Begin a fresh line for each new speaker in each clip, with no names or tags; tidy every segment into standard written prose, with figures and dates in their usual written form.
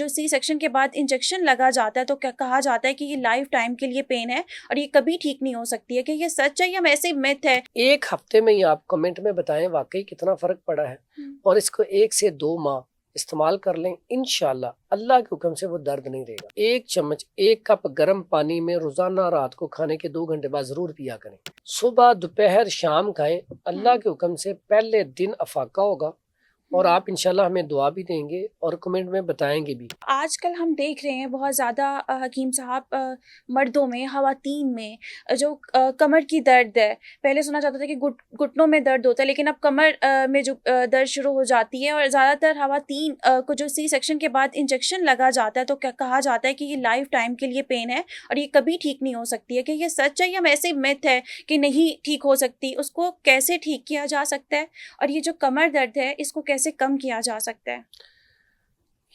جو C section के बाद इंजेक्शन लगा जाता है तो क्या कहा जाता है कि ये लाइफ टाइम के लिए पेन है और ये कभी ठीक नहीं हो सकती है, कि ये सच है या वैसे मिथ है?
एक हफ्ते में ही आप कमेंट में बताएं वाकई कितना फर्क पड़ा है, और इसको 1 से 2 माह इस्तेमाल कर लें, इंशाल्लाह अल्लाह के हुक्म से वो दर्द नहीं रहेगा। 1 चम्मच 1 कप गर्म पानी में रोजाना रात को खाने के 2 घंटे बाद जरूर पिया करें। सुबह दोपहर शाम खाएं, अल्लाह के हुक्म से पहले दिन अफाका होगा, और आप इंशाल्लाह हमें दुआ भी देंगे और कमेंट में बताएंगे भी।
आजकल हम देख रहे हैं बहुत ज़्यादा हकीम साहब मर्दों में, ख़वातीन में जो कमर की दर्द है। पहले सुना जाता था कि घुटनों में दर्द होता है, लेकिन अब कमर में जो दर्द शुरू हो जाती है, और ज़्यादातर ख़वातीन को जो सी सेक्शन के बाद इंजेक्शन लगा जाता है तो क्या कहा जाता है कि ये लाइफ टाइम के लिए पेन है और ये कभी ठीक नहीं हो सकती है, कि ये सच है या वैसे मिथ है कि नहीं ठीक हो सकती? उसको कैसे ठीक किया जा सकता है और ये जो कमर दर्द है इसको कैसे कम किया जा सकता है?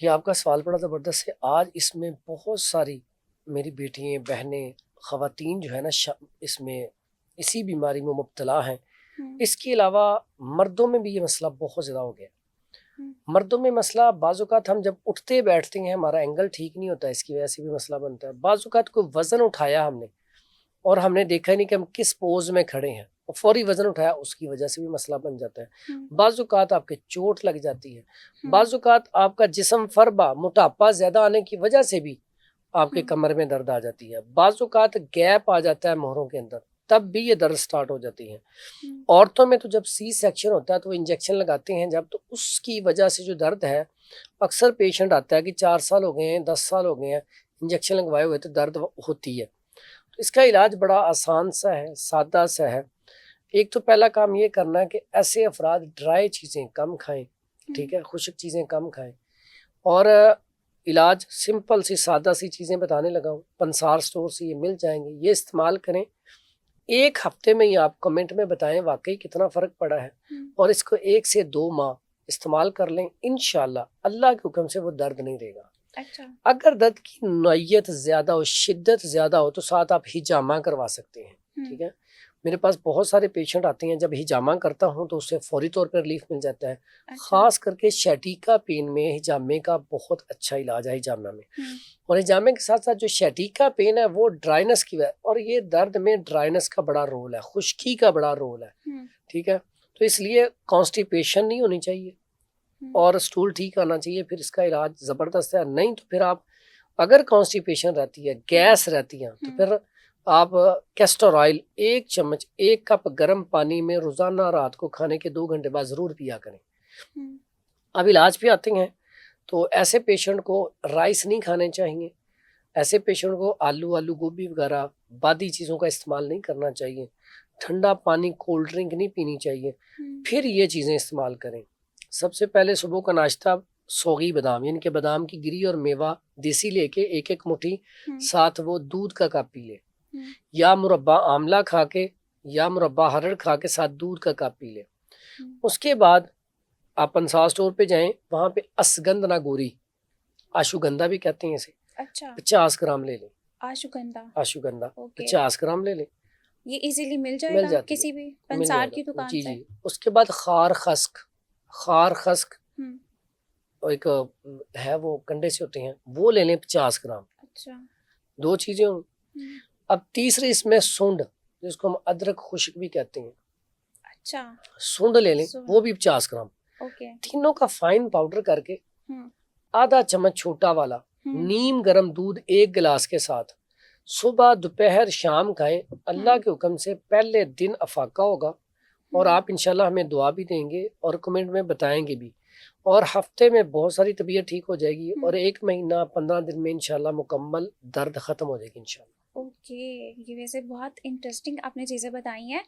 ये आपका सवाल बड़ा ज़बरदस्त है। आज इसमें बहुत सारी मेरी बेटियां बहनें ख़वातीन जो है ना इसमें इसी बीमारी में मुब्तला हैं। इसके अलावा मर्दों में भी ये मसला बहुत ज़्यादा हो गया। मर्दों में मसला बाज़ औक़ात हम जब उठते बैठते हैं हमारा एंगल ठीक नहीं होता, इसकी वजह से भी मसला बनता है। बाज़ औक़ात कोई वज़न उठाया हमने और हमने देखा ही नहीं कि हम किस पोज में खड़े हैं, और फौरी वजन उठाया, उसकी वजह से भी मसला बन जाता है। बाज़ औक़ात आपके चोट लग जाती है, बाज़ औक़ात आपका जिस्म फरबा मोटापा ज़्यादा आने की वजह से भी आपके कमर में दर्द आ जाती है। बाज़ औक़ात गैप आ जाता है मोहरों के अंदर, तब भी ये दर्द स्टार्ट हो जाती है। औरतों में तो जब सी सेक्शन होता है तो वो इंजेक्शन लगाते हैं जब, तो उसकी वजह से जो दर्द है, अक्सर पेशेंट आता है कि 4 साल हो गए हैं, 10 साल हो गए हैं इंजेक्शन लगवाए हुए, तो दर्द होती है। इसका इलाज बड़ा आसान सा है, सादा सा है। एक तो पहला काम ये करना है कि ऐसे अफराद ड्राई चीज़ें कम खाएं, ठीक है, खुश्क चीज़ें कम खाएं, और इलाज सिंपल सी सादा सी चीज़ें बताने लगा हूँ, पंसार स्टोर से ये मिल जाएंगे, ये इस्तेमाल करें। 1 हफ्ते में ही आप कमेंट में बताएं वाकई कितना फ़र्क पड़ा है, और इसको 1 से 2 माह इस्तेमाल कर लें, इंशाल्लाह अल्लाह के हुक्म से वो दर्द नहीं रहेगा।
अच्छा।
अगर दर्द की नौयत ज़्यादा हो, शिद्दत ज़्यादा हो, तो साथ आप हिजामा करवा सकते हैं, ठीक है। मेरे पास बहुत सारे पेशेंट आते हैं, जब हिजामा करता हूं तो उससे फौरी तौर पर रिलीफ मिल जाता है।
अच्छा।
ख़ास करके शैटिका पेन में हिजामे का बहुत अच्छा इलाज है हिजामा में। और हिजामे के साथ साथ जो शैटिका पेन है वो ड्राइनेस की वजह, और ये दर्द में ड्राइनेस का बड़ा रोल है, खुश्की का बड़ा रोल है, ठीक है। तो इसलिए कॉन्स्टिपेशन नहीं होनी चाहिए और स्टूल ठीक आना चाहिए, फिर इसका इलाज ज़बरदस्त है। नहीं तो फिर आप अगर कॉन्स्टिपेशन रहती है, गैस रहती है, तो फिर आप कैस्टर ऑयल 1 चम्मच 1 कप गर्म पानी में रोजाना रात को खाने के 2 घंटे बाद जरूर पिया करें। अब इलाज पे आते हैं, तो ऐसे पेशेंट को राइस नहीं खाने चाहिए, ऐसे पेशेंट को आलू गोभी वगैरह बादी चीज़ों का इस्तेमाल नहीं करना चाहिए, ठंडा पानी कोल्ड ड्रिंक नहीं पीनी चाहिए, फिर ये चीज़ें इस्तेमाल करें। सबसे पहले सुबह का नाश्ता सोगी बादाम, यानी कि बादाम की गिरी और मेवा देसी लेके 1-1 मुट्ठी, साथ वो दूध का कप पी ले, या मुरब्बा आंवला खा के या मुरब्बा हरड़ खा के साथ दूध का कप पी ले। उसके बाद आप पंसार स्टोर पे जाएं, वहाँ पे असगंधा गोरी, आशुगंधा भी कहते हैं इसे,
अच्छा।
50 ग्राम ले लें।
आशुगंधा
50 ग्राम ले लें,
ये इजीली मिल
मिल
जाएगा
जाती
किसी
है,
भी
मिल
पंसार
जाएगा
की दुकान
जी
से?
जी। उसके बाद खार खस्क एक है, वो कंडे से होते हैं, वो ले लें 50 ग्राम।
अच्छा।
2 चीजें हों। अब तीसरी इसमें सूंड, जिसको हम अदरक खुश्क भी कहते हैं,
अच्छा,
सूंड ले लें, वो भी 50 ग्राम।
ओके।
तीनों का फाइन पाउडर करके आधा चम्मच छोटा वाला नीम गर्म दूध 1 गिलास के साथ सुबह दोपहर शाम खाएं, अल्लाह के हुक्म से पहले दिन अफाका होगा, और आप इंशाल्लाह हमें दुआ भी देंगे और कमेंट में बताएंगे भी, और हफ्ते में बहुत सारी तबीयत ठीक हो जाएगी, और 1 महीना 15 दिन में इंशाल्लाह मुकम्मल दर्द खत्म हो जाएगी इंशाल्लाह।
ओके, ये वैसे बहुत इंटरेस्टिंग आपने चीज़ें बताई हैं।